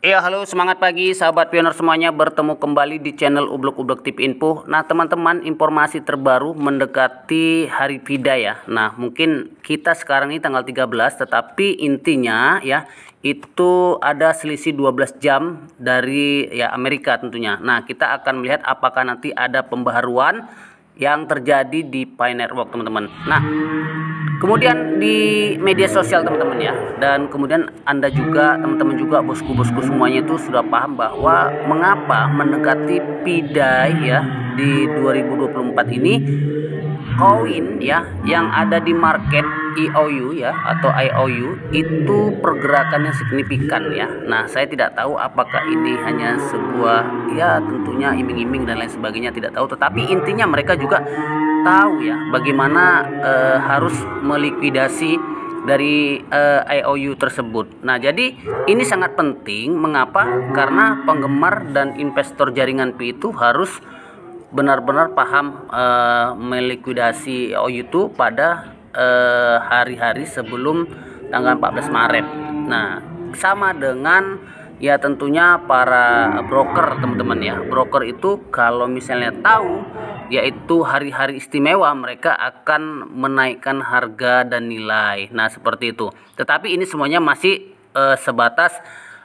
Ya, halo, semangat pagi sahabat pioner semuanya, bertemu kembali di channel Ublek-Ublek Tip Info. Nah, teman-teman, informasi terbaru mendekati Hari Fida ya. Nah, mungkin kita sekarang ini tanggal 13, tetapi intinya ya, itu ada selisih 12 jam dari ya Amerika tentunya. Nah, kita akan melihat apakah nanti ada pembaharuan yang terjadi di Pi Network, teman-teman. Nah, kemudian di media sosial teman-teman ya, dan kemudian Anda juga, teman-teman juga, bosku-bosku semuanya itu sudah paham bahwa mengapa mendekati P-Day ya di 2024 ini, koin ya yang ada di market EOU ya atau IOU itu pergerakannya signifikan ya. Nah, saya tidak tahu apakah ini hanya sebuah ya tentunya iming-iming dan lain sebagainya, tidak tahu, tetapi intinya mereka juga tahu ya bagaimana harus melikuidasi dari IOU tersebut. Nah, jadi ini sangat penting. Mengapa? Karena penggemar dan investor jaringan Pi itu harus benar-benar paham melikuidasi IOU itu pada hari-hari sebelum tanggal 14 Maret. Nah, sama dengan ya tentunya para broker teman-teman ya. Broker itu kalau misalnya tahu yaitu hari-hari istimewa, mereka akan menaikkan harga dan nilai. Nah, seperti itu. Tetapi ini semuanya masih sebatas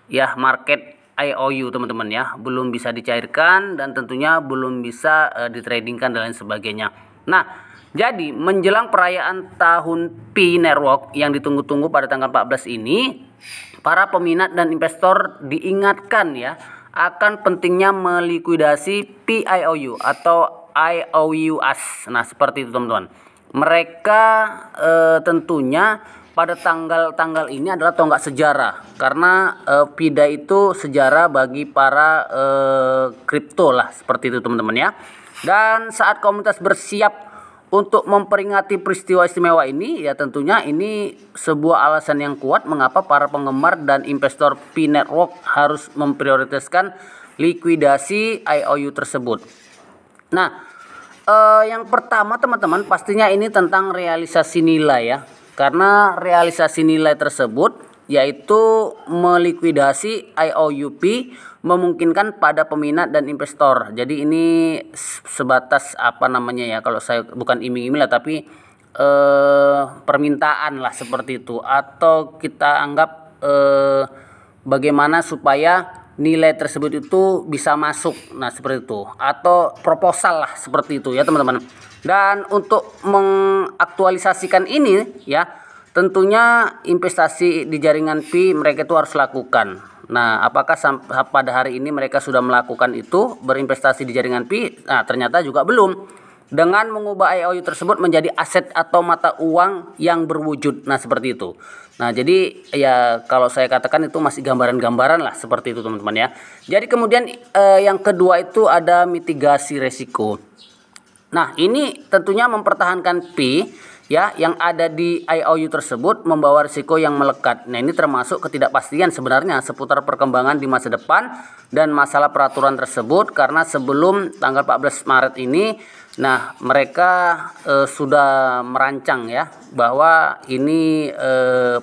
ya market IOU teman-teman ya, belum bisa dicairkan dan tentunya belum bisa ditradingkan dan lain sebagainya. Nah, jadi menjelang perayaan tahun Pi Network yang ditunggu-tunggu pada tanggal 14 ini, para peminat dan investor diingatkan ya akan pentingnya melikuidasi PIOU atau IOUs. Nah, seperti itu teman-teman. Mereka tentunya pada tanggal-tanggal ini adalah tonggak sejarah, karena PIDA itu sejarah bagi para kripto lah, seperti itu teman-teman ya. Dan saat komunitas bersiap untuk memperingati peristiwa istimewa ini, ya tentunya ini sebuah alasan yang kuat mengapa para penggemar dan investor Pi Network harus memprioritaskan likuidasi IOU tersebut. Nah, yang pertama teman-teman, pastinya ini tentang realisasi nilai ya. Karena realisasi nilai tersebut yaitu melikuidasi IOUP memungkinkan pada peminat dan investor. Jadi ini sebatas apa namanya ya, kalau saya bukan iming-iming lah, tapi permintaan lah seperti itu, atau kita anggap bagaimana supaya nilai tersebut itu bisa masuk. Nah, seperti itu, atau proposal lah seperti itu ya teman-teman. Dan untuk mengaktualisasikan ini ya, tentunya investasi di jaringan Pi mereka itu harus lakukan. Nah, apakah pada hari ini mereka sudah melakukan itu, berinvestasi di jaringan Pi? Nah, ternyata juga belum. Dengan mengubah IOU tersebut menjadi aset atau mata uang yang berwujud. Nah, seperti itu. Nah, jadi ya kalau saya katakan itu masih gambaran-gambaran lah, seperti itu teman-teman ya. Jadi kemudian yang kedua itu ada mitigasi resiko. Nah, ini tentunya mempertahankan Pi ya yang ada di IOU tersebut membawa risiko yang melekat. Nah, ini termasuk ketidakpastian sebenarnya seputar perkembangan di masa depan dan masalah peraturan tersebut, karena sebelum tanggal 14 Maret ini nah mereka sudah merancang ya bahwa ini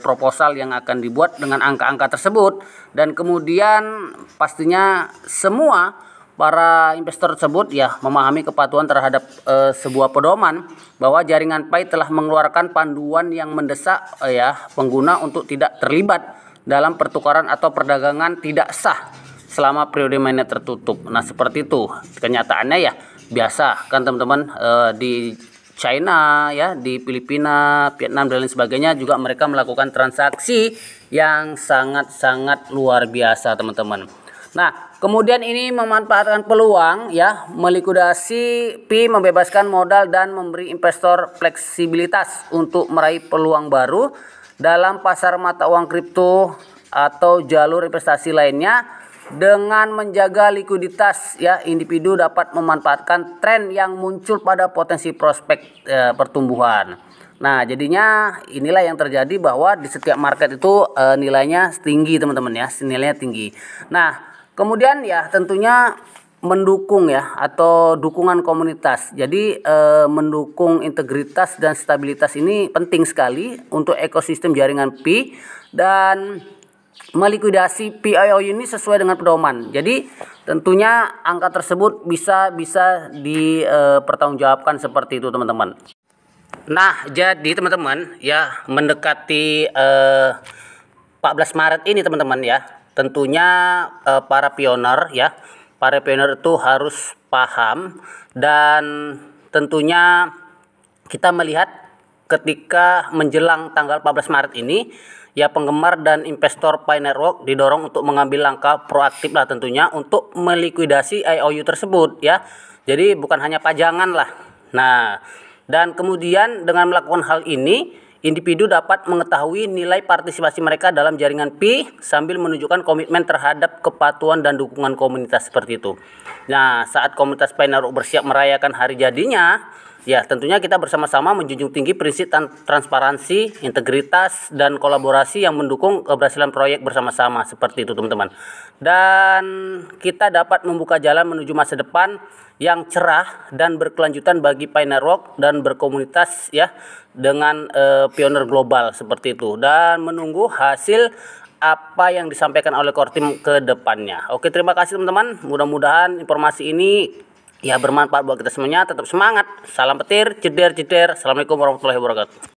proposal yang akan dibuat dengan angka-angka tersebut, dan kemudian pastinya semua para investor tersebut ya memahami kepatuhan terhadap sebuah pedoman bahwa jaringan Pi telah mengeluarkan panduan yang mendesak ya pengguna untuk tidak terlibat dalam pertukaran atau perdagangan tidak sah selama periode mainnet tertutup. Nah, seperti itu kenyataannya ya. Biasa kan teman-teman, di China ya, di Filipina, Vietnam dan lain sebagainya juga mereka melakukan transaksi yang sangat-sangat luar biasa teman-teman. Nah, kemudian ini memanfaatkan peluang ya melikuidasi Pi, membebaskan modal dan memberi investor fleksibilitas untuk meraih peluang baru dalam pasar mata uang kripto atau jalur investasi lainnya. Dengan menjaga likuiditas ya, individu dapat memanfaatkan tren yang muncul pada potensi prospek pertumbuhan. Nah, jadinya inilah yang terjadi bahwa di setiap market itu nilainya tinggi teman-teman ya, nilainya tinggi. Nah, kemudian ya tentunya mendukung ya atau dukungan komunitas. Jadi mendukung integritas dan stabilitas ini penting sekali untuk ekosistem jaringan Pi. Dan melikuidasi PIO ini sesuai dengan pedoman. Jadi tentunya angka tersebut bisa dipertanggungjawabkan seperti itu teman-teman. Nah, jadi teman-teman ya, mendekati 14 Maret ini teman-teman ya, tentunya para pioner itu harus paham, dan tentunya kita melihat ketika menjelang tanggal 14 Maret ini ya, penggemar dan investor Pi Network didorong untuk mengambil langkah proaktif lah tentunya untuk melikuidasi IOU tersebut ya. Jadi bukan hanya pajangan lah. Nah, dan kemudian dengan melakukan hal ini, individu dapat mengetahui nilai partisipasi mereka dalam jaringan Pi sambil menunjukkan komitmen terhadap kepatuhan dan dukungan komunitas seperti itu. Nah, saat komunitas Pi Network bersiap merayakan hari jadinya, ya tentunya kita bersama-sama menjunjung tinggi prinsip transparansi, integritas, dan kolaborasi yang mendukung keberhasilan proyek bersama-sama seperti itu teman-teman. Dan kita dapat membuka jalan menuju masa depan yang cerah dan berkelanjutan bagi Pi Network dan berkomunitas ya, dengan pioner global seperti itu, dan menunggu hasil apa yang disampaikan oleh core team ke depannya. Oke, terima kasih teman-teman. Mudah-mudahan informasi ini ya bermanfaat buat kita semuanya. Tetap semangat. Salam petir, jeder. Assalamualaikum warahmatullahi wabarakatuh.